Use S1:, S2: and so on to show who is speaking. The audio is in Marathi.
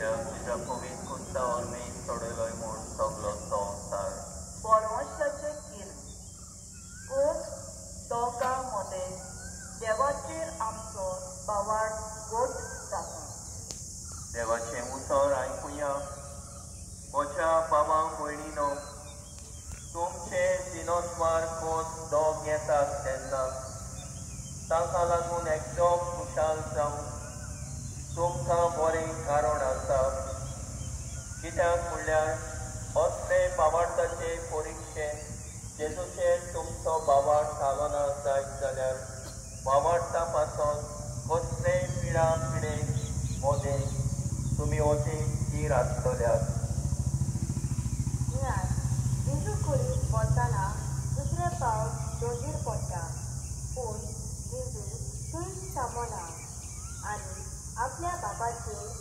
S1: तुझ्या पवीत कुत्ता वरवीं सोडयलोय म्हूण सगलो संवसार
S2: परमेश्वराचे कीन कोट दोगा मोदे देवाचेर आमचो बावाड गोट जाता.
S1: देवाचें उतर आयकुया. म्हज्या बाबा भयणीनो, तुमचे दिनोस्वार कोस दोग येतात तेन्ना ताका लागून एकदम खुशाल जावन तुमकां बरें कारण आसा. कित्याक म्हणल्यार असले बावार्थाचे परिक्षेन जेजूचेर तुमचो बावार्थ घालोना जायत जाल्यार बावार्था पासून कसलेय पिडा पिडे मोदे तुमी वचीन ती आसतल्यात.
S3: जेजू करीत वतना दुसरे पावट दोंगेर पडटा, पूण जेजू थंयच थांबना आनी आपल्या बापाचेर